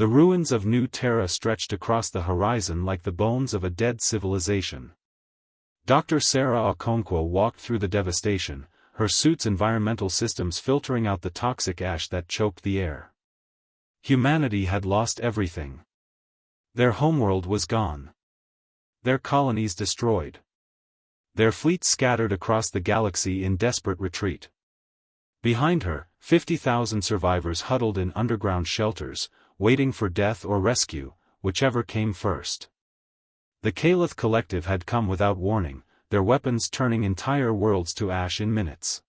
The ruins of New Terra stretched across the horizon like the bones of a dead civilization. Dr. Sarah Okonkwo walked through the devastation, her suit's environmental systems filtering out the toxic ash that choked the air. Humanity had lost everything. Their homeworld was gone. Their colonies destroyed. Their fleets scattered across the galaxy in desperate retreat. Behind her, 50,000 survivors huddled in underground shelters, waiting for death or rescue, whichever came first. The Caliph Collective had come without warning, their weapons turning entire worlds to ash in minutes.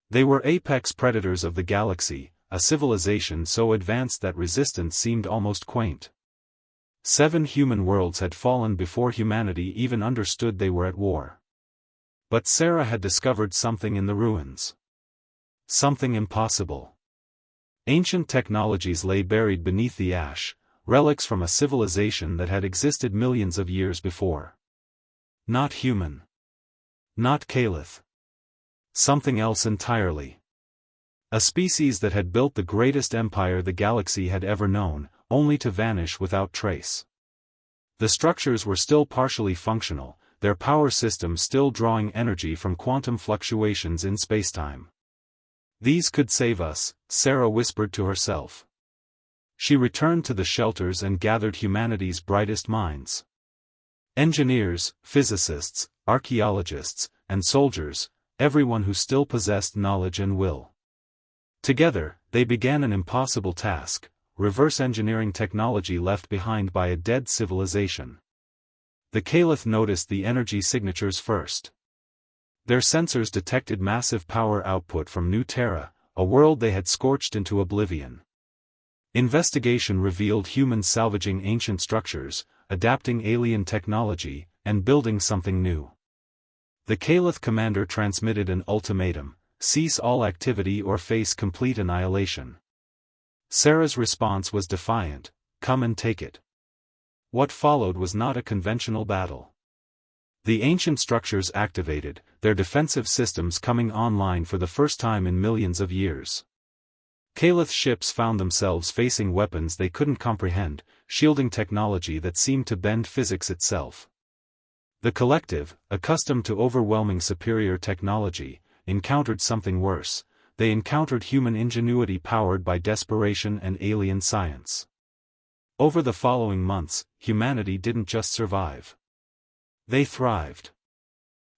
They were apex predators of the galaxy, a civilization so advanced that resistance seemed almost quaint. 7 human worlds had fallen before humanity even understood they were at war. But Sarah had discovered something in the ruins. Something impossible. Ancient technologies lay buried beneath the ash, relics from a civilization that had existed millions of years before. Not human. Not Caliph. Something else entirely. A species that had built the greatest empire the galaxy had ever known, only to vanish without trace. The structures were still partially functional, their power systems still drawing energy from quantum fluctuations in spacetime. These could save us, Sarah whispered to herself. She returned to the shelters and gathered humanity's brightest minds. Engineers, physicists, archaeologists, and soldiers, everyone who still possessed knowledge and will. Together, they began an impossible task, reverse engineering technology left behind by a dead civilization. The Caliph noticed the energy signatures first. Their sensors detected massive power output from New Terra, a world they had scorched into oblivion. Investigation revealed humans salvaging ancient structures, adapting alien technology, and building something new. The Caliph commander transmitted an ultimatum: cease all activity or face complete annihilation. Sarah's response was defiant: come and take it. What followed was not a conventional battle. The ancient structures activated, their defensive systems coming online for the first time in millions of years. Caliph ships found themselves facing weapons they couldn't comprehend, shielding technology that seemed to bend physics itself. The collective, accustomed to overwhelming superior technology, encountered something worse. They encountered human ingenuity powered by desperation and alien science. Over the following months, humanity didn't just survive. They thrived.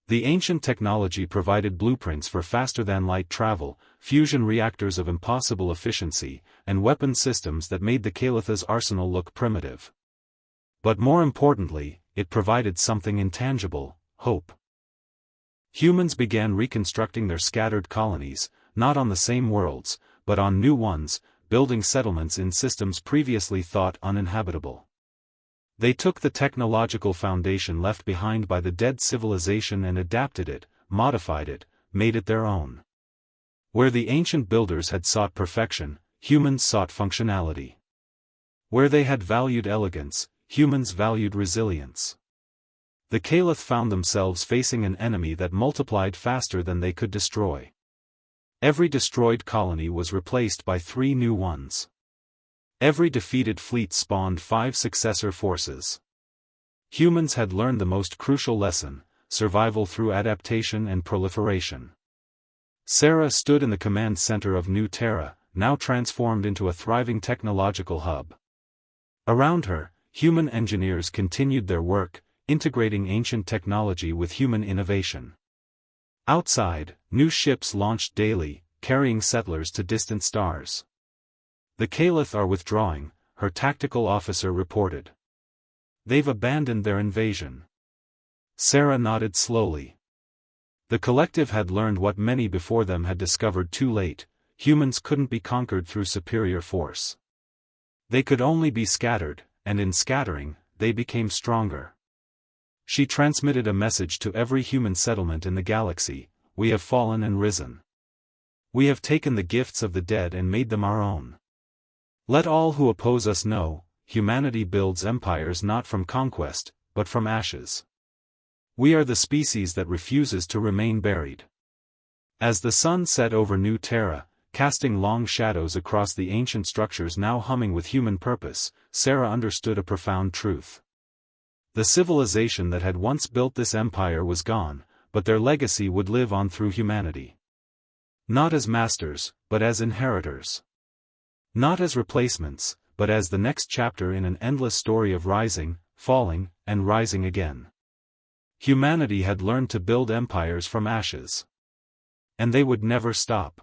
The ancient technology provided blueprints for faster-than-light travel, fusion reactors of impossible efficiency, and weapon systems that made the Caliph's arsenal look primitive. But more importantly, it provided something intangible: hope. Humans began reconstructing their scattered colonies, not on the same worlds, but on new ones, building settlements in systems previously thought uninhabitable. They took the technological foundation left behind by the dead civilization and adapted it, modified it, made it their own. Where the ancient builders had sought perfection, humans sought functionality. Where they had valued elegance, humans valued resilience. The Caliph found themselves facing an enemy that multiplied faster than they could destroy. Every destroyed colony was replaced by 3 new ones. Every defeated fleet spawned 5 successor forces. Humans had learned the most crucial lesson: survival through adaptation and proliferation. Sarah stood in the command center of New Terra, now transformed into a thriving technological hub. Around her, human engineers continued their work, integrating ancient technology with human innovation. Outside, new ships launched daily, carrying settlers to distant stars. The Caliph are withdrawing, her tactical officer reported. They've abandoned their invasion. Sarah nodded slowly. The collective had learned what many before them had discovered too late: humans couldn't be conquered through superior force. They could only be scattered, and in scattering, they became stronger. She transmitted a message to every human settlement in the galaxy: we have fallen and risen. We have taken the gifts of the dead and made them our own. Let all who oppose us know, humanity builds empires not from conquest, but from ashes. We are the species that refuses to remain buried. As the sun set over New Terra, casting long shadows across the ancient structures now humming with human purpose, Sarah understood a profound truth. The civilization that had once built this empire was gone, but their legacy would live on through humanity. Not as masters, but as inheritors. Not as replacements, but as the next chapter in an endless story of rising, falling, and rising again. Humanity had learned to build empires from ashes. And they would never stop.